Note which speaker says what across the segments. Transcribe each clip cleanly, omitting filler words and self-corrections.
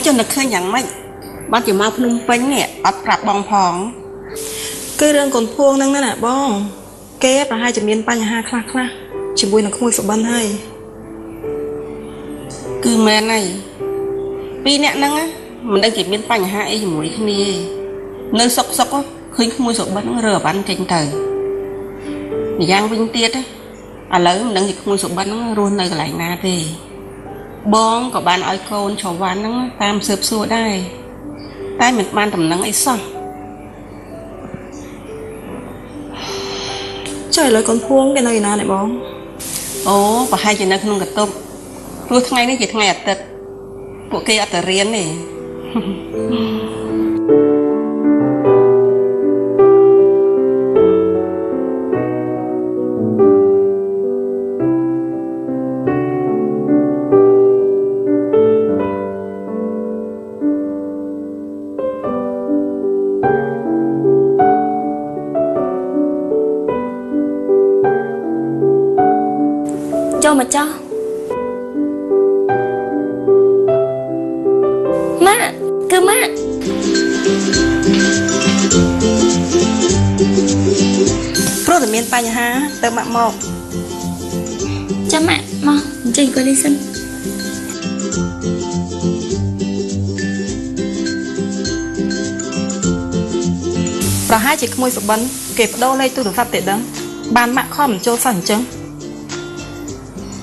Speaker 1: จนนึกเคยอย่างไม่บ้านจะมาพนมเป้งเนี่ยอัดปรับบองพอง
Speaker 2: cái rương còn phuông năng nè bong kép là hai chấm miên pa nhà hai khla khla chỉ bùi là không sụp ban hay
Speaker 1: គឺមែនហើយពីរអ្នកហ្នឹងមិនដឹងជាមានបញ្ហាអីជាមួយគ្នានៅសុកឃើញក្មួយសុបិនរើអបានចេញទៅម្យ៉ាងវិញទៀតឥឡូវមិនដឹងជាក្មួយសុបិនហ្នឹងរស់នៅកន្លែងណាទេបងក៏បានឲ្យកូនច្រវ៉ាន់ហ្នឹងតាមស៊ើបសួរដែរតែមិនបានដំណឹងអីសោះ
Speaker 2: trời lời còn phuông cái này này bong
Speaker 1: អូប្រហែលជានៅក្នុងកតុបព្រោះថ្ងៃនេះជាថ្ងៃអាទិត្យពួកគេអត់ទៅរៀនទេ
Speaker 3: cho mà cho má cứ má
Speaker 2: ព្រោះតែមានបញ្ហាទៅមក
Speaker 3: cho má mau chơi coi đi xin
Speaker 2: ប្រហែលជាក្មួយសុបិនគេបដូរលេខទូរស័ព្ទទេដឹងបានម៉ាក់ខំមិនចូលសោះអញ្ចឹង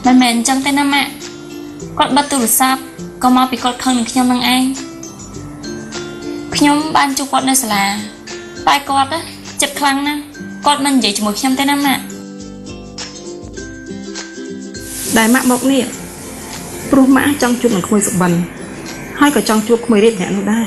Speaker 3: មិនមែនអញ្ចឹងទេណាម៉ាក់គាត់បិទទូរស័ព្ទក៏មកពីគាត់ខឹងនឹងខ្ញុំនឹងឯងខ្ញុំបានជួបគាត់នៅសាលាតែគាត់ចិត្តខ្លាំងណាស់គាត់មិននិយាយជាមួយខ្ញុំទេណាម៉ាក់
Speaker 2: ដែលម៉ាក់មកនេះព្រោះម៉ាក់ចង់ជួបនឹងក្មួយសុបិនហើយក៏ចង់ជួបក្មួយរៀបអ្នកនោះដែរ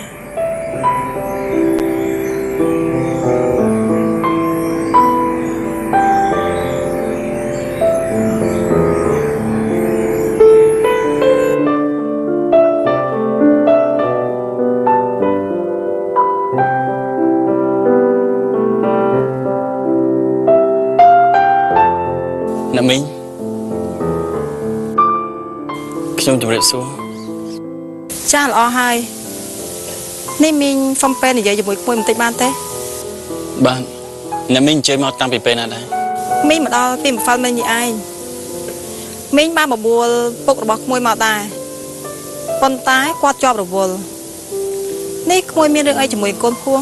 Speaker 4: អ្នកមីងខ្ញុំជម្រាបសួរ
Speaker 2: ចាល្អហើយនេះមីងសុំពេលនិយាយជាមួយក្មួយបន្តិចបានទេ
Speaker 4: បាទអ្នកមីងអញ្ជើញមកតាំងពីពេលណាដែរ
Speaker 2: មីងមកដល់ពីម្សិលមិញនេះឯងមីងបានបបួលពុករបស់ក្មួយមកដែរប៉ុន្តែគាត់ជាប់រវល់នេះក្មួយមានរឿងអីជាមួយកូនភួង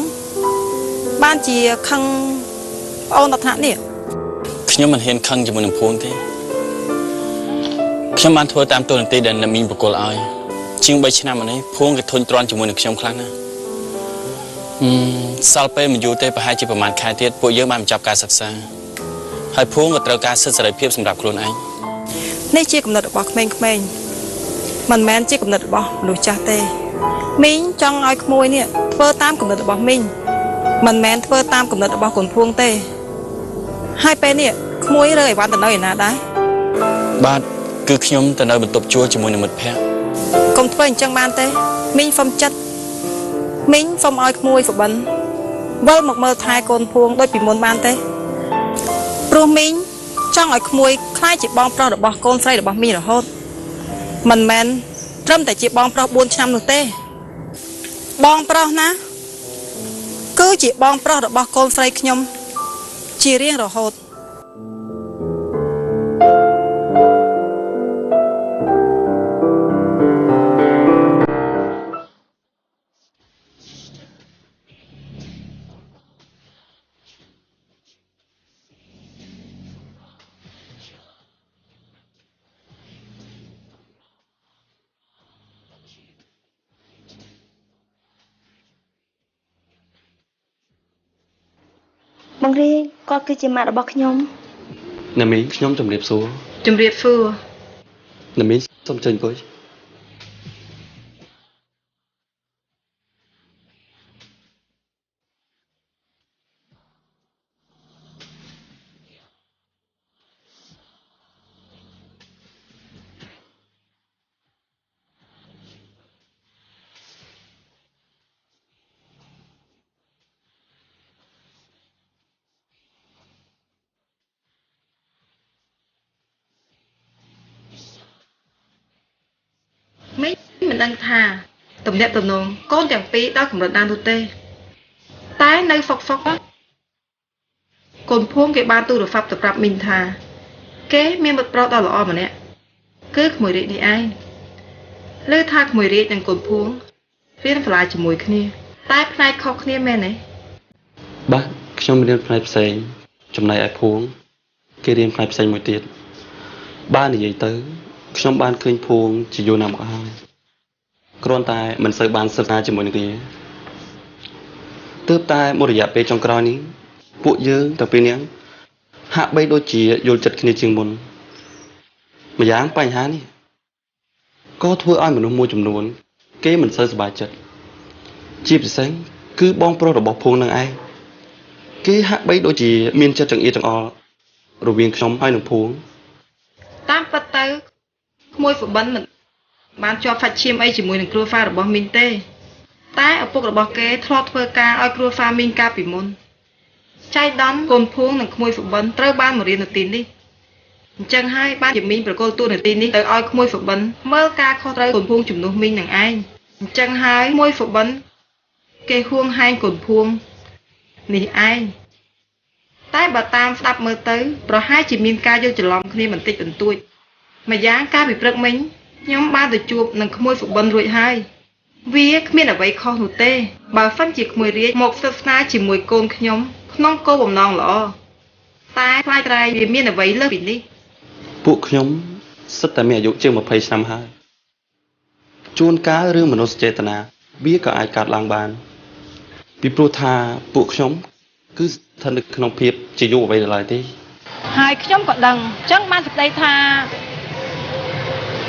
Speaker 2: បានជាខឹងប្អូនដល់ថ្នាក់នេះ
Speaker 4: ខ្ញុំមិនហ៊ានខឹងជាមួយនឹងភួងទេខ្ញុំបានធ្វើតាមទូរនទីដែលអ្នកមីងបកគលឲ្យជាង 3 ឆ្នាំមកនេះភួងគេធុញទ្រាន់ជាមួយនឹងខ្ញុំខ្លាំងណាស់សល់ពេលមិនយូរទេប្រហែលជាប្រហែលខែទៀតពួកយើងបានបញ្ចប់ការសិក្សាហើយភួងក៏ត្រូវការសិទ្ធិសេរីភាពសម្រាប់ខ្លួនឯង
Speaker 2: នេះជាកំណត់របស់ក្មេងៗមិនមែនជាកំណត់របស់មនុស្សចាស់ទេមីងចង់ឲ្យក្មួយនេះធ្វើតាមកំណត់របស់មីងមិនមែនធ្វើតាមកំណត់របស់កូនភួងទេហើយពេលនេះក្មួយរើអីវ៉ាន់ទៅនៅឯណាដែរ
Speaker 4: បាទគឺខ្ញុំទៅនៅបន្ទប់ជួលជាមួយនឹងមិត្តភ័ក្តិ
Speaker 2: កុំធ្វើអញ្ចឹងបានទេមីងសុំចិត្តមីងសុំឲ្យក្មួយសុបិនវិលមកមើលថែកូនភួងដូចពីមុនបានទេព្រោះមីងចង់ឲ្យក្មួយខ្លាចជាបងប្រុសរបស់កូនស្រីរបស់មីងរហូតមិនមែនត្រឹមតែជាបងប្រុស 4 ឆ្នាំនោះទេបងប្រុសណាគឺជាបងប្រុសរបស់កូនស្រីខ្ញុំជារៀងរហូត
Speaker 3: បងរីគាត់គឺជាម៉ាក់របស់ខ្ញុំ
Speaker 4: អ្នកមីងខ្ញុំជម្រាបសួរ
Speaker 2: ជំរាបសួរ
Speaker 4: អ្នកមីងសូមចេញអង្គុយ
Speaker 2: មិនដឹងថា តំណាក់តំណងកូនទាំងពីរដល់កម្រិតណានោះទេតែនៅសុកកូនភួងគេបានទូរស័ព្ទទៅប្រាប់មីងថាគេមានមិត្តប្រុសដ៏ល្អម្នាក់គឺក្មួយរាជនេះឯងលើថាក្មួយរាជនិងកូនភួងរៀនសាលាជាមួយគ្នាតែផ្នែកខុសគ្នាមែនទេ
Speaker 4: បាទខ្ញុំរៀនផ្នែកផ្សេងចំណែកឯភួងគេរៀនផ្នែកផ្សេងមួយទៀតបាននិយាយទៅខ្ញុំបានឃើញភួងជាយូរណាស់មកហើយគ្រាន់តែមិនសូវបានសិក្សាជាមួយនឹងគេទើបតែមួយរយៈពេលចុងក្រោយនេះពួកយើងទាំងពីរនាក់ហាក់បីដូចជាយល់ចិត្តគ្នាជាងមុនម្យ៉ាងបញ្ហានេះក៏ធ្វើឲ្យមនុស្សមួយចំនួនគេមិនសូវសប្បាយចិត្តជាពិសេសគឺបងប្រុសរបស់ភួងនឹងឯងគេហាក់បីដូចជាមានចិត្តចង្អៀតចង្អល់រវាងខ្ញុំហើយនឹងភួង
Speaker 2: តាមពិតទៅក្មួយសុបិនមិនបានជាប់សាច់ឈាមអីជាមួយនឹងគ្រួសាររបស់មីងទេតែឪពុករបស់គេធ្លាប់ធ្វើការឲ្យគ្រួសារមីងកាលពីមុនចៃដន្យកូនភួងនិងក្មួយសុបិនត្រូវបានមករៀននៅទីនេះអញ្ចឹងហើយបានជាមីងប្រកល់តួនាទីនេះទៅឲ្យក្មួយសុបិនមើលការខុសត្រូវកូនភួងជំនួសមីងនឹងឯងអញ្ចឹងហើយក្មួយសុបិនគេហួងហែងកូនភួងនេះឯងតែបើតាមស្ដាប់មើលទៅប្រហែលជាមានការយល់ច្រឡំគ្នាបន្តិចបន្តួចម្យ៉ាងការពិព្រឹកមិញខ្ញុំបានទៅជួបនឹងក្មួយសុបិនរួចហើយវាគ្មានអ្វីខុសនោះទេបើសិនជាក្មួយរាជមកសិក្សាជាមួយកូនខ្ញុំក្នុងគោលបំណងល្អតែខ្លាចតែវាមានអ្វីលើសពីនេះ
Speaker 4: ពួកខ្ញុំសិតតែមានអាយុជាង20ឆ្នាំហើយជួនកាលរឿងមនោសញ្ចេតនាវាក៏អាចកើតឡើងបានពីព្រោះថាពួកខ្ញុំគឺស្ថិតនៅក្នុងភាពជាយុវវ័យឡើយទេ
Speaker 2: ហើយខ្ញុំក៏ដឹងអញ្ចឹងបានសេចក្តីថា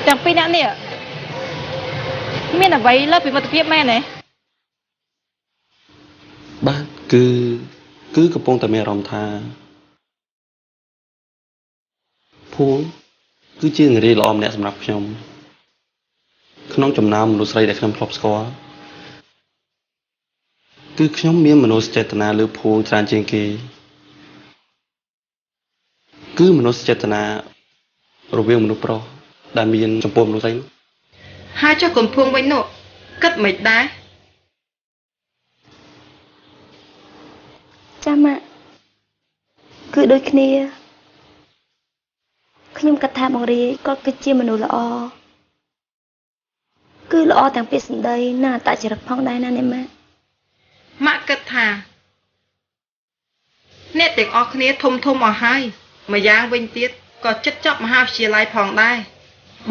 Speaker 2: ទាំងពីរអ្នកនេះមានអ្វីលើសពីមិត្តភាពមែនទេ
Speaker 4: បាទគឺកំពុងតែមានអារម្មណ៍ថាភួងគឺជានារីល្អម្នាក់សម្រាប់ខ្ញុំក្នុងចំណោមមនុស្សស្រីដែលខ្ញុំធ្លាប់ស្គាល់គឺខ្ញុំមានមនោសញ្ចេតនាលើភួងច្រើនជាងគេគឺមនោសញ្ចេតនារវាងមនុស្សប្រុសដែលមានចំពោះមនុស្សស្រី
Speaker 2: ហើយចុះកូនភួងវិញនោះគិតមិនដែរ
Speaker 5: ចាំម៉ាក់គឺដូចគ្នាខ្ញុំគិតថាបងរាយគាត់គឺជាមនុស្សល្អគឺល្អទាំងពាក្យសម្ដីនិងអត្តចរិតផងដែរណាអ្នកម៉ាក់
Speaker 2: ម៉ាក់គិតថាអ្នកទាំងអស់គ្នាធំអស់ហើយម្យ៉ាងវិញទៀតក៏ចិត្តចប់មហាវិទ្យាល័យផងដែរ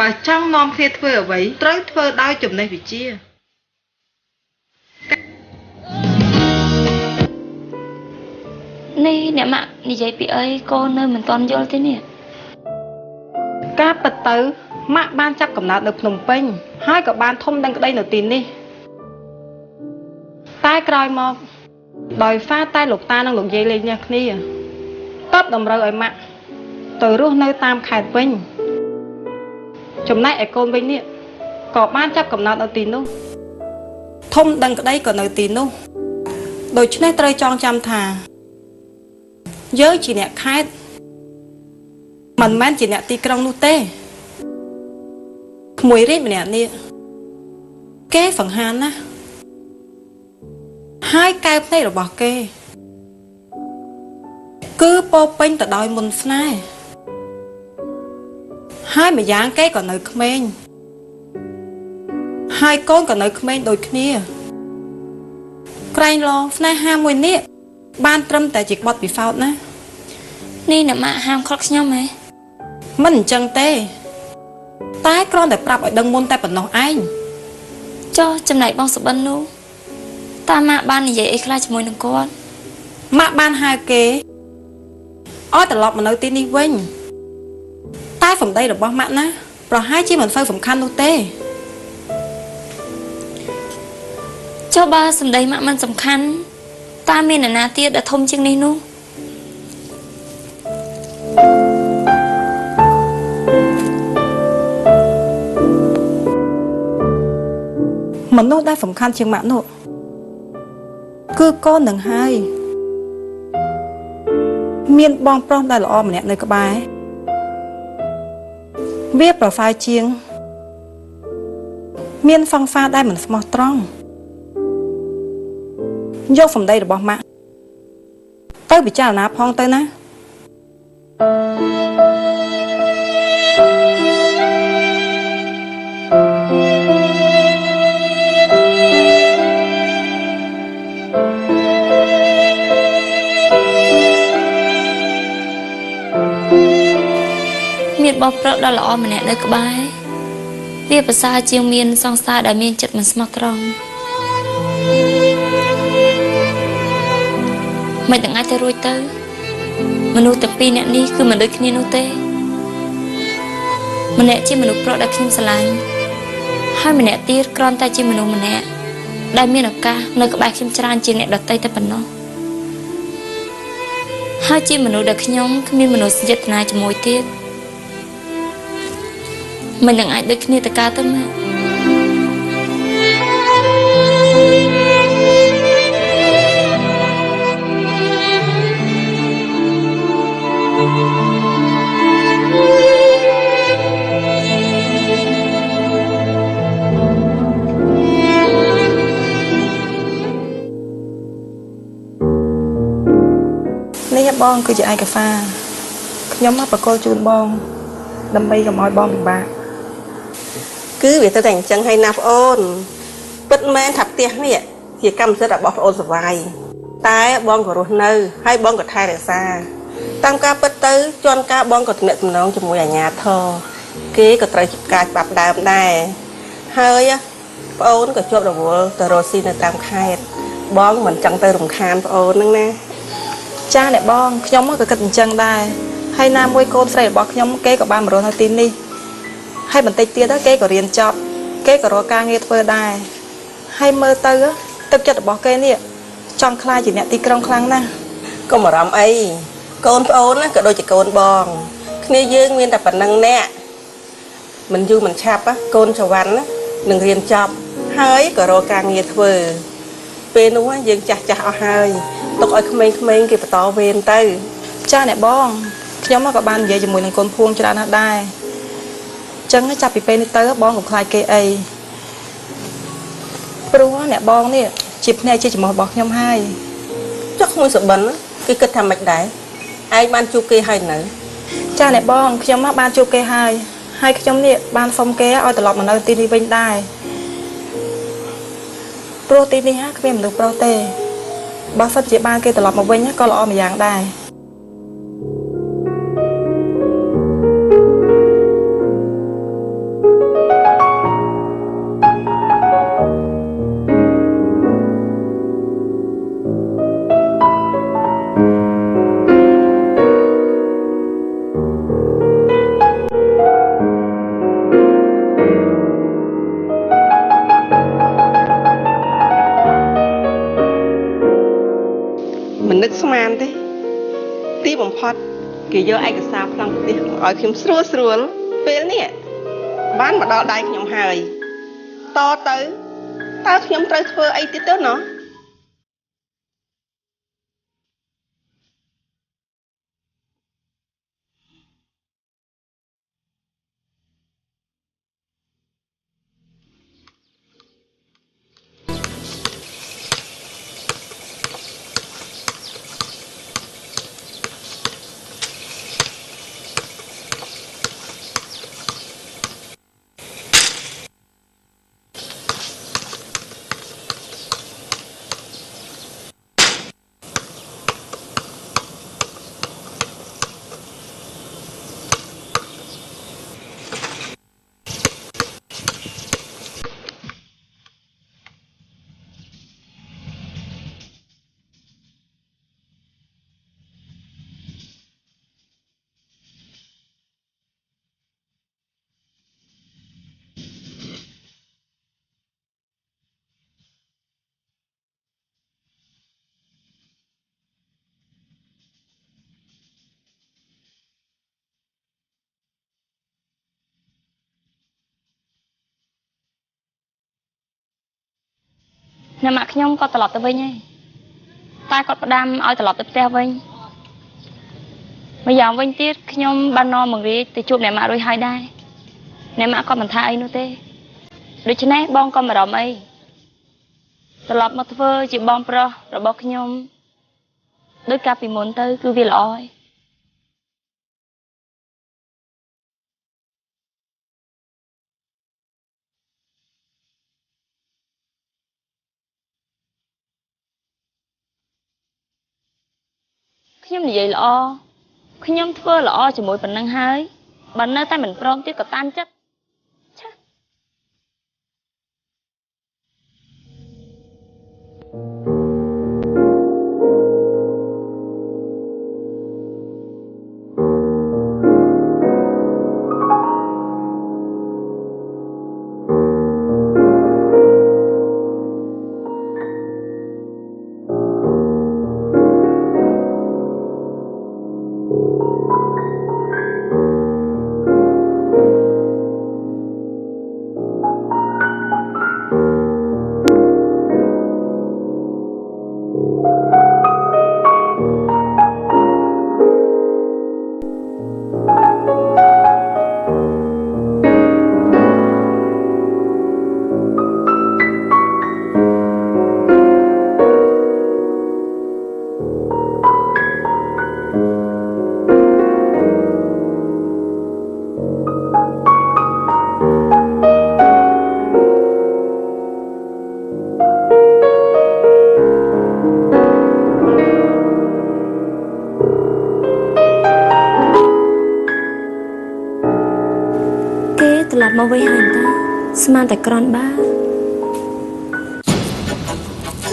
Speaker 2: បើចង់នាំគ្នាធ្វើអ្វីត្រូវធ្វើដោយចំណេះវិជ្ជា
Speaker 3: នេះអ្នកម៉ាក់និយាយពីអីក៏នៅមិនទាន់យល់ទេនេះ
Speaker 2: ការពិតទៅម៉ាក់បានចាប់កំណើតនៅភ្នំពេញហើយក៏បានធំដឹងក្តីនៅទីនេះតែក្រោយមកដោយសារតែលោកតានិងលោកយាយលេងគ្នាតបតម្រូវឲ្យម៉ាក់ទៅរស់នៅតាមខេត្តវិញចំណែកឯកូនវិញនេះក៏បានចាប់កំណើតនៅទីនោះធំដឹងក្តីក៏នៅទីនោះដូច្នេះត្រូវចងចាំថាយើងជាអ្នកខេត្តមិនមែនជាអ្នកទីក្រុងនោះទេក្មួយរាជម្នាក់នេះគេសង្ហានណាស់ហើយកែវភ្នែករបស់គេគឺពោពេញទៅដោយមន្តស្នេហ៍ហើយម្យ៉ាងគេក៏នៅក្មេងហើយកូនក៏នៅក្មេងដូចគ្នាក្រែងឡងស្នេហាមួយនេះបានត្រឹមតែជាបទពិសោធន៍ណា
Speaker 3: នេះអ្នកម៉ាក់ហាមខត់ខ្ញុំហ៎
Speaker 2: មិនអញ្ចឹងទេតែគ្រាន់តែប្រាប់ឲ្យដឹងមុនតែប៉ុណ្ណោះឯង
Speaker 3: ចុះចំណែកបងសុបិននោះតាម៉ាក់បាននិយាយអីខ្លះជាមួយនឹងគាត់
Speaker 2: ម៉ាក់បានហៅគេឲ្យត្រឡប់មកនៅទីនេះវិញតែសម្ដីរបស់ម៉ាក់ណាប្រហែលជាមិនសូវសំខាន់នោះទេ
Speaker 3: ចុះបើសម្ដីម៉ាក់មិនសំខាន់តាមានអ្នកណាទៀតដែលធំជាងនេះនោះ
Speaker 2: មនុស្សដែលសំខាន់ជាងម៉ាក់នោះគឺកូននឹងហើយមានបងប្រុសដែលល្អម្នាក់នៅក្បែរវាប្រសើរជាង មានហ្វឹងហ្វាដែលមិនស្មោះត្រង់យកសម្ដីរបស់ម៉ាក់ទៅពិចារណាផងទៅណា
Speaker 3: មានបោះប្រកដ៏ល្អម្នាក់នៅក្បែរវាប្រសើរជាងមានសង្សារដែលមានចិត្តមិនស្មោះត្រង់មិនទាំងអាចទៅរួចទៅមនុស្សទាំងពីរនាក់នេះគឺមិនដូចគ្នានោះទេម្នាក់ជាមនុស្សប្រុសដែលខ្ញុំស្រឡាញ់ហើយម្នាក់ទៀតគ្រាន់តែជាមនុស្សម្នាក់ដែលមានឱកាសនៅក្បែរខ្ញុំច្រើនជាងអ្នកដទៃតែប៉ុណ្ណោះហើយជាមនុស្សដែលខ្ញុំគ្មានមនោសញ្ចេតនាជាមួយទៀតមិននឹងអាចដូចគ្នាទៅកើតទៅម៉ាក់
Speaker 2: នេះបងគឺជាឯកសារខ្ញុំមកបកគលជូនបងដើម្បីកុំឲ្យបងពិបាក
Speaker 1: គឺវាទៅតែអញ្ចឹងហើយណាប្អូនពិតមែនថាផ្ទះនេះជាកម្មសិទ្ធិរបស់ប្អូនសវាយតែបងក៏រស់នៅហើយបងក៏ថែរក្សាតាមការពិតទៅជាន់ការបងក៏ទំនាក់ទំនងជាមួយអាជ្ញាធរគេក៏ត្រូវការច្បាប់ដើមដែរហើយប្អូនក៏ជាប់រវល់ទៅរស់ស៊ីនៅតាមខេត្តបងមិនចង់ទៅរំខានប្អូនហ្នឹងណា
Speaker 2: ចាអ្នកបងខ្ញុំក៏គិតអញ្ចឹងដែរហើយណាមួយកូនស្រីរបស់ខ្ញុំគេក៏បានមករស់នៅទីនេះហើយបន្តិចទៀតគេក៏រៀនចប់គេក៏រកការងារធ្វើដែរហើយមើលទៅទឹកចិត្តរបស់គេនេះចង់ខ្លាចជាអ្នកទីក្រុងខ្លាំងណាស់
Speaker 1: កុំអារម្មណ៍អីកូនប្អូនណាក៏ដូចជាកូនបងគ្នាយើងមានតែប៉ុណ្្នឹងអ្នកមិនយូរមិនឆាប់កូនចវ៉ាន់ណានឹងរៀនចប់ហើយក៏រកការងារធ្វើពេលនោះយើងចាស់អស់ហើយទុកឲ្យក្មេងៗគេបន្តវេនទៅ
Speaker 2: ចាអ្នកបងខ្ញុំក៏បាននិយាយជាមួយនឹងកូនភួងច្រើនណាស់ដែរចឹងចាប់ពីពេលនេះទៅបងកុំខ្លាចគេអីព្រោះអ្នកបងនេះជាភ្នែកជាច្រមុះរបស់ខ្ញុំហើយ
Speaker 1: ចុះមួយសបិនគេគិតថាម៉េចដែរឯងបានជួបគេហើយនៅ
Speaker 2: ចាអ្នកបងខ្ញុំបានជួបគេហើយខ្ញុំនេះបានសុំគេឲ្យត្រឡប់មកនៅទីនេះវិញដែរព្រោះទីនេះគ្មានមនុស្សប្រុសទេបើសិនជាបានគេត្រឡប់មកវិញក៏ល្អម្យ៉ាងដែរ
Speaker 1: មិននឹកស្មានទេទីបំផុតគេយកឯកសារប្លង់ផ្ទះមកឲ្យខ្ញុំស្រួលពេលនេះបានមកដល់ដៃខ្ញុំហើយតទៅតើខ្ញុំត្រូវធ្វើអីទៀតទៅណោះ
Speaker 3: អ្នកម៉ាក់ខ្ញុំក៏ត្រឡប់ទៅវិញហើយតែគាត់ផ្ដាំឲ្យត្រឡប់ទៅផ្ទះវិញម្យ៉ាងវិញទៀតខ្ញុំបាននាំមករាជទៅជួបអ្នកម៉ាក់រួចហើយដែរអ្នកម៉ាក់គាត់មិនថាអីនោះទេ ដូច្នេះបងក៏មិនអារម្មណ៍អីត្រឡប់មកធ្វើជាបងប្រុសរបស់ខ្ញុំដោយកាលពីមុនទៅគឺវាល្អហើយខ្ញុំនិយាយល្អខ្ញុំធ្វើល្អជាមួយប៉ុណ្ណឹងហើយបើនៅតែមិនព្រមទៀតក៏តាមចិត្តត្រឡប់មកវិញហើយតាស្មានតែក្រនបា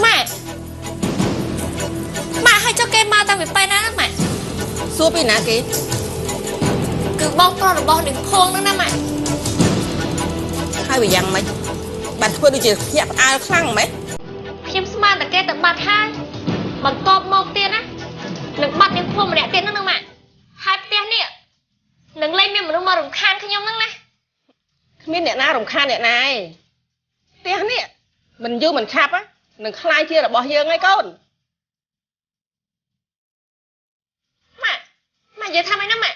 Speaker 3: ម៉ាឲ្យចុះគេមកតាំងពីពេលណាម៉ា
Speaker 1: សួរពីណាគេ
Speaker 3: គឺបងប្រុសរបស់នាងភងហ្នឹងណាម៉ា
Speaker 1: ហើយវាយ៉ាងម៉េចបានធ្វើដូចជាភ្ញាក់ផ្អើលខ្លាំងម៉េច
Speaker 3: ខ្ញុំស្មានតែគេទៅបាត់ហើយបន្ទាប់មកទៀតណានឹងបាត់នាងភងម្នាក់ទៀតហ្នឹងម៉ាហើយផ្ទះនេះនឹងលែងមានមនុស្សមករំខានខ្ញុំហ្នឹងណា
Speaker 1: គ្មានអ្នកណារំខានអ្នកណាឯងផ្ទះនេះមិនយូរមិនឆាប់នឹងខ្លាយជារបស់យើងហើយកូន
Speaker 3: ម៉ានិយាយថាម៉េចណាម៉ា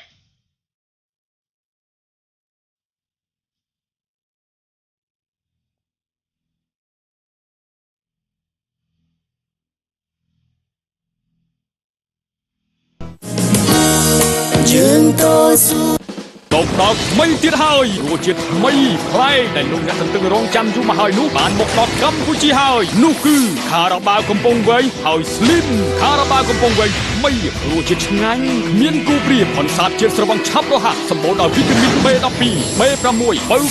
Speaker 6: យើងតស៊ូតបដល់ថ្មីទៀតហើយរសជាតិថ្មីប្លែកដែលលោកអ្នកទន្ទឹងរង់ចាំយូរមកហើយនោះបានមកដល់កម្ពុជាហើយនោះគឺខារ៉ាបាវកំពង់វែងហើយ Slim ខារ៉ាបាវកំពង់វែងថ្មីរសជាតិឆ្ងាញ់មានគូប្រៀបផនសាតជាតិស្រវឹងឆាប់រហ័សសម្បូរដោយវីតាមីន B12 B6 បើ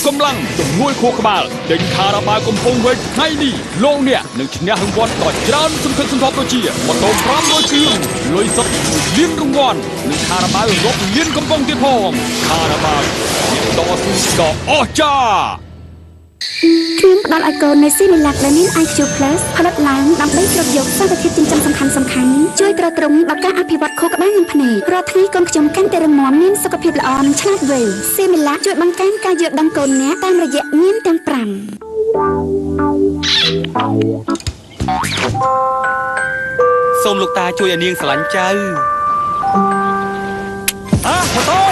Speaker 6: កម្លាំងជំនួយខួរក្បាលដេញខារ៉ាបាវកំពង់វែងថ្ងៃនេះលោកអ្នកនឹងឈ្នះរង្វាន់ដ៏ច្រើនសន្ធឹកសន្ធាប់ដូចជាម៉ូតូ500គ្រឿងលុយសុទ្ធ1លានរង្វាន់និងខារ៉ាបាវរាប់លានកំប៉ុងទៀតផងខារ៉ាបាវតស៊ូដ៏អស្ចារ្យ
Speaker 7: គ្រឿងផ្ដល់ឲ្យកូននៅស៊ីមីឡាក់ដែលមាន IQ+ ផលិតឡើងដើម្បីស្រូបយកសារធាតុចិញ្ចឹមសំខាន់ៗជួយទ្រទ្រង់ដល់ការអភិវឌ្ឍខួរក្បាលនិងភ្នែករាល់ថ្ងៃកូនខ្ញុំកាន់តែរឹងមាំមានសុខភាពល្អនិងឆ្លាតវៃស៊ីមីឡាក់ជួយបង្កើនការយល់ដឹងកូនអ្នកតាមរយៈញៀនទាំង5
Speaker 6: សូមលោកតាជួយឲ្យនាងស្រឡាញ់ចៅម៉ូតូ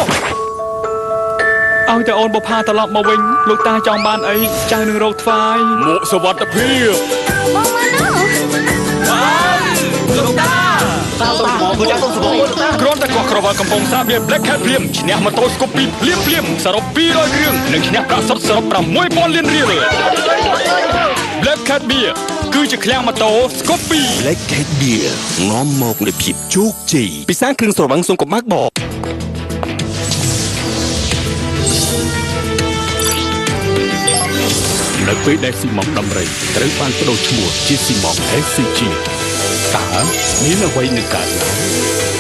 Speaker 6: ឲ្យតែអូនបុផាត្រឡប់មកវិញលោកតាចង់បានអីចៅនឹងរកថ្វាយមួកសុវត្ថិភាព
Speaker 7: បងមើលនោះ
Speaker 6: លោកតាគ្រាន់តែកោះក្រវ៉ាកំពង់សាបៀ Black Cat ព្រាមឈ្នះម៉ូតូស្គូពីភ្លាមសរុប200គ្រឿងនិងឈ្នះប្រាក់សុទ្ធសរុប 6,000 លានរៀល Black Cat Beer គឺជាឃ្លាំងម៉ូតូស្គូពី
Speaker 8: Black Cat Beer នាំមកនូវភាពជោគជ័យពិសាគ្រឿងស្រវឹងសូមកុំបើកបរនៅពេលដែលស៊ីម៉ងដំរីត្រូវបានបដូរឈ្មោះជាស៊ីម៉ង SCG តើមានអ្វីនឹងកើតឡើង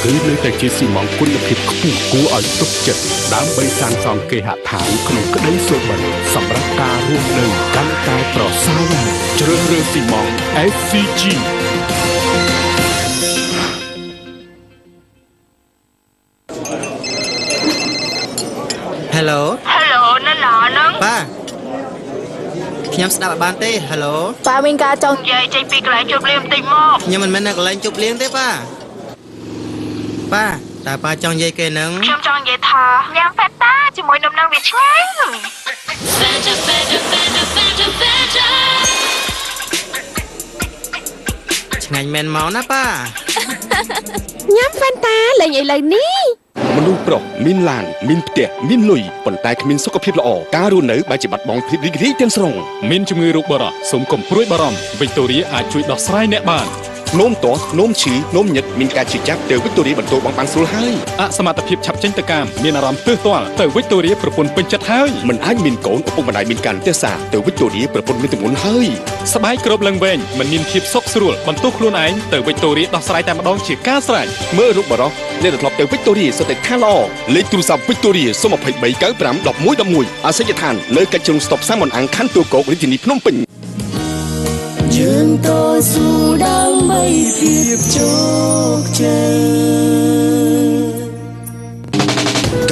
Speaker 8: គឺនៅតែជាស៊ីម៉ងគុណភាពខ្ពស់គួរឲ្យទុកចិត្តដើម្បីសាងសង់គេហដ្ឋានក្នុងក្តីសុបិនសម្រាប់ការរស់នៅកាន់តែប្រសើរឡើងជ្រើសរើសស៊ីម៉ង SCG
Speaker 9: Hello
Speaker 3: នៅណាហ្នឹង
Speaker 9: ប៉ាខ្ញុំស្ដាប់អត់បានទេ Hello
Speaker 3: ប៉ាមានការចង់និយាយចេញពីកន្លែងជប់លៀងបន្តិចមក
Speaker 9: ខ្ញុំមិនមែននៅកន្លែងជប់លៀងទេប៉ា តាប៉ាចង់និយាយគេនឹង
Speaker 10: ខ្ញុំចង់និយាយថាញ៉ាំហ្វេតាជាមួយនំនឹងវាឆ្ងាញ់
Speaker 9: ឆ្ងាញ់មែនមកណាប៉ា
Speaker 7: ញ៉ាំហ្វេនតាលេងឥឡូវនេះ
Speaker 8: មនុស្សប្រុសមានឡានមានផ្ទះមានលុយប៉ុន្តែគ្មានសុខភាពល្អការរស់នៅបែរជាបាត់បង់ភាពរីករាយទាំងស្រុង
Speaker 6: មានជំងឺរូបបរោះសូមកុំព្រួយបារម្ភ Victoria អាចជួយដោះស្រាយអ្នកបាន
Speaker 8: នោមទាស់នោមឈឺនោមញឹកមានការឈឺចាប់ទៅ Victoria បន្ទោបង់បានស្រួលហើយ
Speaker 6: អសមត្ថភាពឆាប់ចេញទៅកាមមានអារម្មណ៍ទើសទាល់ទៅ Victoria ប្រពន្ធពេញចិត្តហើយ
Speaker 8: មិនអាចមានកូនឪពុកម្ដាយមានការទស្សនាទៅ Victoria ប្រពន្ធមានទម្ងន់ហើយ
Speaker 6: ស្បែកគ្របឡើងវែងមិនមានភាពសុខស្រួលបន្ទោសខ្លួនឯងទៅ Victoria ដោះស្រាយតែម្ដងជាការស្រេច
Speaker 8: មើលរូបបរោះអ្នកដែលធ្លាប់ទៅ Victoria សុទ្ធតែខាល្អលេខទូរស័ព្ទ Victoria 023951111អាសយដ្ឋាននៅកាច់ជ្រុងស្តុបសាមនអង្គខណ្ឌទួលគោករាជធានីភ្នំពេញ
Speaker 11: យើងតស៊ូដើម្បីភាពជោគជ័យ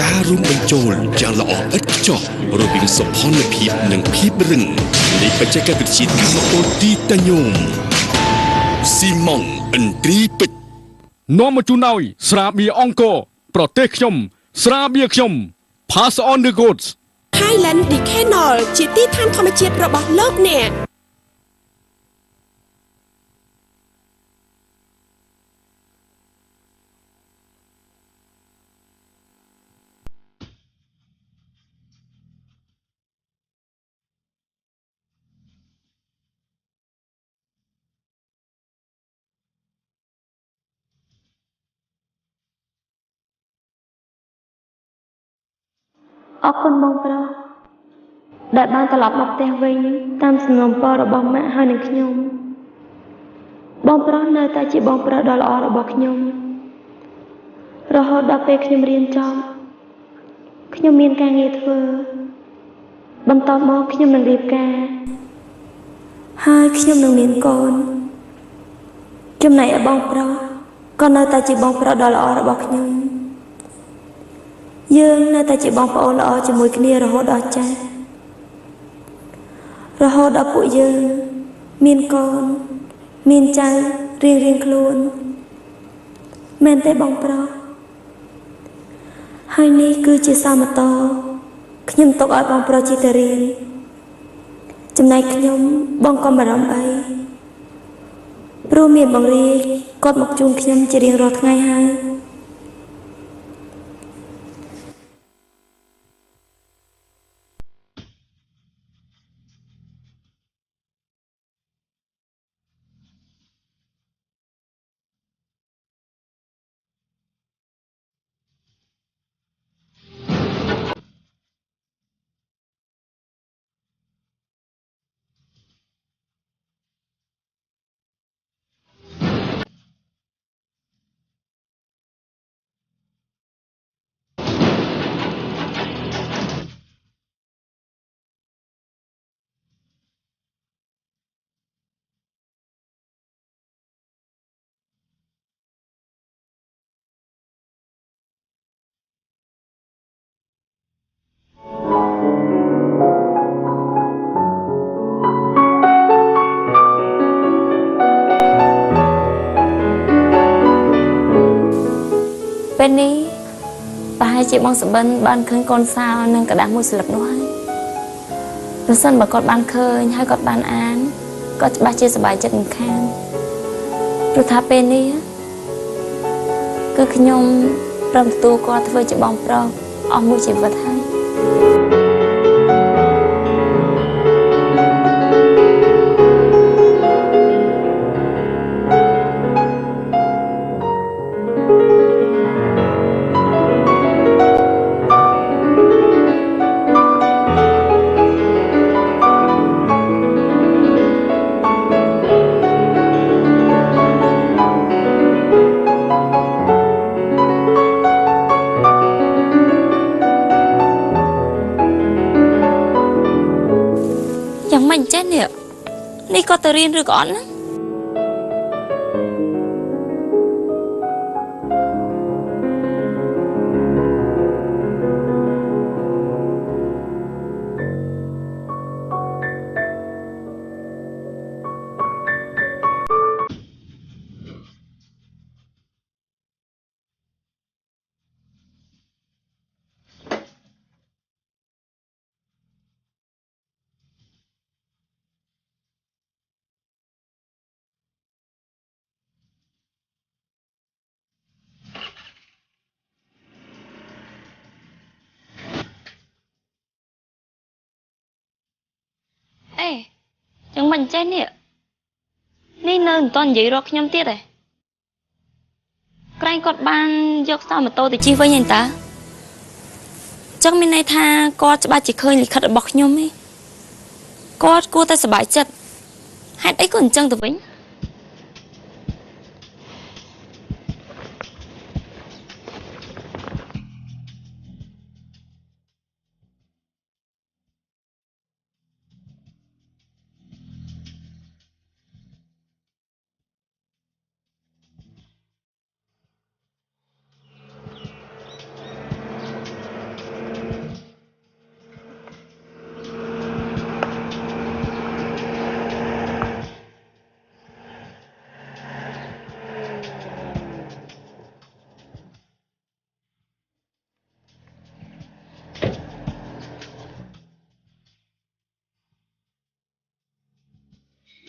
Speaker 8: ការរួមបញ្ចូលយ៉ាងល្អឥតខ្ចោះរវាងសុផាន់ភាពនិងភាពរឹងនៃបច្ចេកវិទ្យាកម្មពលទីតាញោមស៊ីម៉ង់ឥន្ទ្រីពេជ្រ
Speaker 6: នាំមកជូនដោយស្រាបៀរអង្គរប្រទេសខ្ញុំស្រាបៀរខ្ញុំ Pass on the goods
Speaker 7: Highland Decanol ជាទីឋានធម្មជាតិរបស់លោកអ្នក
Speaker 5: អរគុណបងប្រុសដែលបានត្រឡប់មកផ្ទះវិញតាមសំណូមពររបស់ម៉ាក់ហើយនឹងខ្ញុំបងប្រុសនៅតែជាបងប្រុសដ៏ល្អរបស់ខ្ញុំរហូតដល់ពេលខ្ញុំរៀនចប់ខ្ញុំមានការងារធ្វើបន្ទាប់មកខ្ញុំនឹងរៀបការហើយខ្ញុំនឹងមានកូនចំណែកឯបងប្រុសក៏នៅតែជាបងប្រុសដ៏ល្អរបស់ខ្ញុំយើងនៅតែជាបងប្អូនល្អជាមួយគ្នារហូតដល់ចាស់រហូតដល់ពួកយើងមានកូនមានចៅរៀងខ្លួនមែនទេបងប្រុសហើយនេះគឺជាសមតោខ្ញុំទុកឲ្យបងប្រុសជាតរៀនចំណែកខ្ញុំបងក៏មិនបារម្ភអីព្រោះមានបងរាយគាត់មកជូនខ្ញុំជារៀងរាល់ថ្ងៃហើយ ពេលនេះប្រហែលជាបងសុបិនបានឃើញកូនសោនឹងกระดาษមួយស្លឹកនោះហើយប្រសិនបើគាត់បានឃើញហើយគាត់បានអានគាត់ច្បាស់ជាសប្បាយចិត្តមិនខានព្រោះថាពេលនេះគឺខ្ញុំព្រមទទួលគាត់ធ្វើជាបងប្រុសអស់មួយជីវិតហើយ យ៉ាងម៉េចចេះនេះគាត់ទៅរៀនឬក៏អត់ណា មិនចេះនេះនេះនៅមិនទាន់និយាយរកខ្ញុំទៀតទេក្រែងគាត់បានយកសោម៉ូតូទៅជិះវិញឯងតាចឹងមានន័យថាគាត់ច្បាស់ជាឃើញលិខិតរបស់ខ្ញុំឯងគាត់គួរតែសប្បាយចិត្តហេតុអីក៏អញ្ចឹងទៅវិញ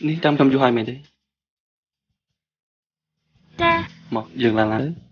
Speaker 4: នេះតាមខ្ញុំយូរហើយមែនទេ
Speaker 5: ចា
Speaker 4: មកយើងឡើងទៅ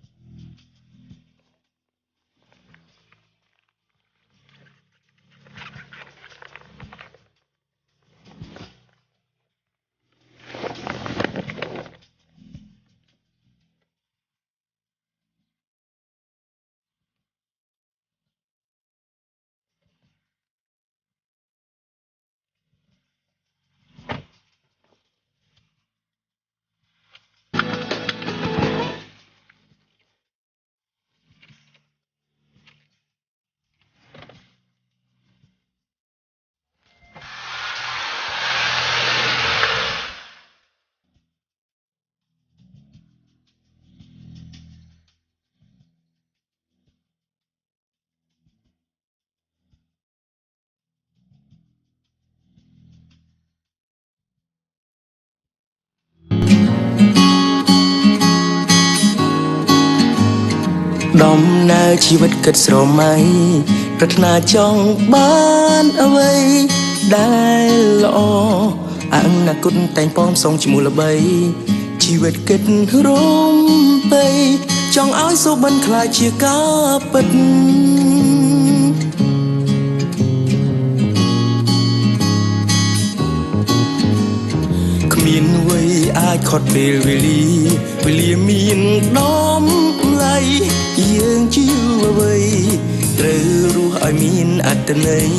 Speaker 11: ដំណើរជីវិតគិតស្រមៃប្រាថ្នាចង់បានអ្វីដែលល្អអនាគតតែងពំសងជាមួយល្បីជីវិតគិតរំបីចង់ឲ្យសុបិនខ្លាចជាការពិតគ្មានអ្វីអាចខុសពេលវេលាមានដំឡៃយើងជាអ្វីត្រូវរស់ឲ្យមានអត្តន័យ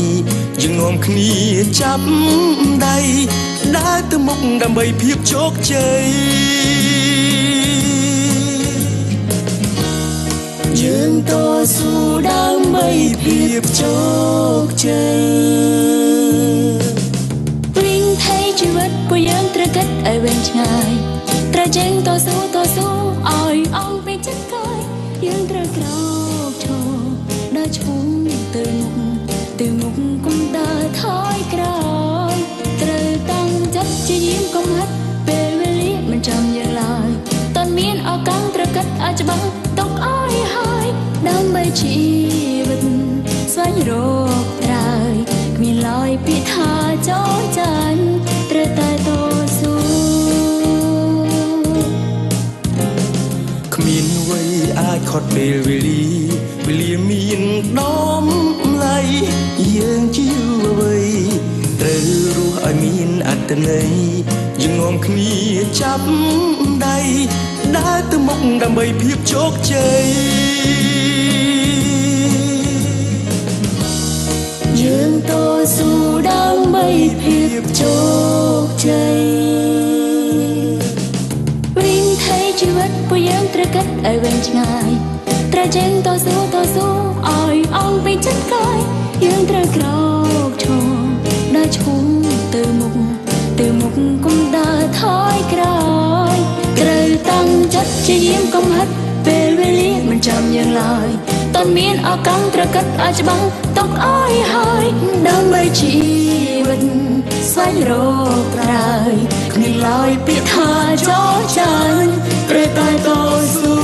Speaker 11: យើងនាំគ្នាចាប់ដៃដើរទៅមុខដើម្បីភាពជោគជ័យយើងតស៊ូដើម្បីភាពជោគជ័យ
Speaker 5: វិញថៃជីវិតពួកយើងត្រូវគិតឲ្យវែងឆ្ងាយត្រូវចេញតស៊ូឲ្យអងពេលចិត្តកាយយើងត្រូវក្រោកឈរដើរឆ្ពោះទៅមុខកុំដើរថយក្រោយត្រូវតាំងចិត្តជាយាមកុំហាត់ពេលវេលាមិនចាំយើងឡើយតើមានឱកាសត្រូវគិតឲ្យច្បាស់ទុកឲ្យហើយដើម្បីជីវិតស្វែងរកត្រើយគ្មានឡើយពាក្យថាចោលចាញ់ត្រូវតែតស៊ូ
Speaker 11: គ្មានអ្វីអាចខុសពេលវេលាមានដំឡៃយើងជាអ្វីត្រូវរស់ឲ្យមានអត្តន័យយើងនាំគ្នាចាប់ដៃដើរទៅមុខដើម្បីភាពជោគជ័យយើងតស៊ូដើម្បីភាពជោគជ័យ
Speaker 5: វិញថៃជីវិតពួកយើងត្រូវគិតឲ្យវែងឆ្ងាយត្រូវចេញតស៊ូឲ្យអងពេលចិត្តកាយយើងត្រូវក្រោកឈរដើរឆ្ពោះទៅមុខកុំដើរថយក្រោយត្រូវតាំងចិត្តជាយាមកុំហាត់ពេលវេលាមិនចាំយើងឡើយតើមានឱកាសត្រូវគិតឲ្យច្បាស់ទុកឲ្យហើយដើម្បីជីវិតស្វែងរកត្រើយគ្មានឡើយពាក្យថាចោលចាញ់ត្រូវតែតស៊ូ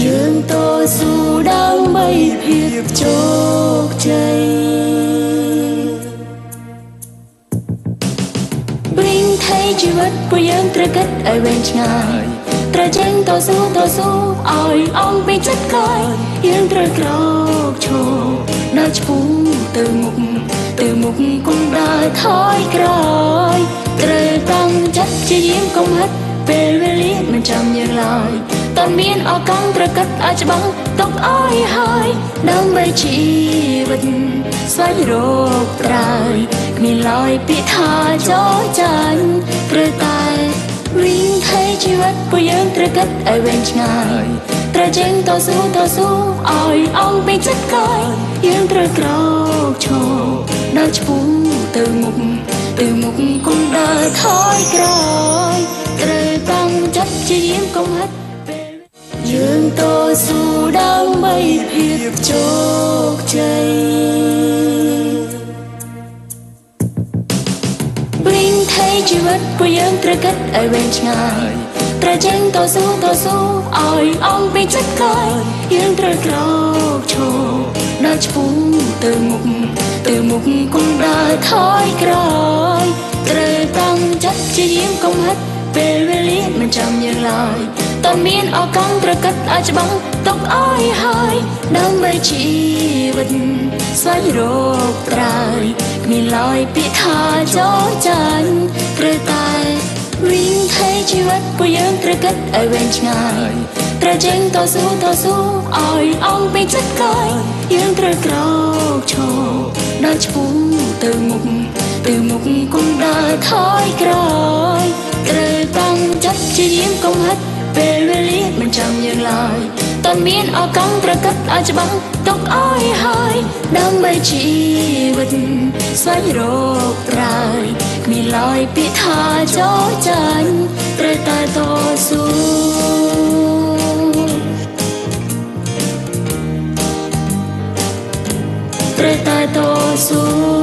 Speaker 11: យើ ស៊ូដើម្បីភាពជោគជ័យ Bring ថៃជីវិតពួកយើងត្រូវគិតឲ្យវែងឆ្ងាយត្រូវចេញតស៊ូឲ្យអងពីចិត្តកាយយើងត្រូវក្រោកឈរដើរឆ្ពោះទៅមុខកុំដើរថយក្រោយត្រូវតាំងចិត្តជាយាមកុំហិតពេលវេលាមិនចាំយើងឡើយតើមានឱកាសត្រូវគិតឲ្យច្បាស់ទុកឲ្យហើយដើម្បីជីវិតស្វែងរកប្រាយគ្មានឡើយពាក្យថាចោលចាញ់ត្រូវតែវិញให้ជីវិតពួកយើងត្រូវគិតឲ្យវែងឆ្ងាយត្រូវចេញតស៊ូឲ្យអងពីចិត្តកាយយើងត្រូវក្រោកឈរដើរឆ្ពោះទៅមុខកុំដើរថយក្រោយត្រូវតាំងចិត្តជាយាមកុំហិតពេលយើងតស៊ូដើម្បីភាពជោគជ័យ Bring ថៃជីវិតពួកយើងត្រូវគិតឲ្យវែងឆ្ងាយត្រូវចេញតស៊ូឲ្យអងពីចិត្តកាយយើងត្រូវក្រោកឈរដើរឆ្ពោះទៅមុខកុំដើរថយក្រោយត្រូវតាំងចិត្តជាយាមកុំហិតពេលវេលាមិនចាំយើងឡើយតើមានឱកាសត្រូវគិតឲ្យច្បាស់ទុកឲ្យហើយដើម្បីជីវិតស្វែងរកប្រាយគ្មានឡើយពាក្យថាចោលចាញ់ត្រូវតែវិញให้ជីវិតពួកយើងត្រូវគិតឲ្យវែងឆ្ងាយត្រូវចេញតស៊ូឲ្យអងពីចិត្តកាយយើងត្រូវក្រោកឈរដើរឆ្ពោះទៅមុខកុំដើរថយក្រោយត្រូវតាំងចិត្តជាយាមកុំហិតពេលវេលាមិនចាំយើងឡើយតើមានឱកាសត្រូវគិតឲ្យច្បាស់ទុកឲ្យហើយដើម្បីជីវិតស្វែងរកប្រាយគ្មានឡើយពាក្យថាចោលចាញ់ត្រូវតែតស៊ូត្រូវតែតស៊ូ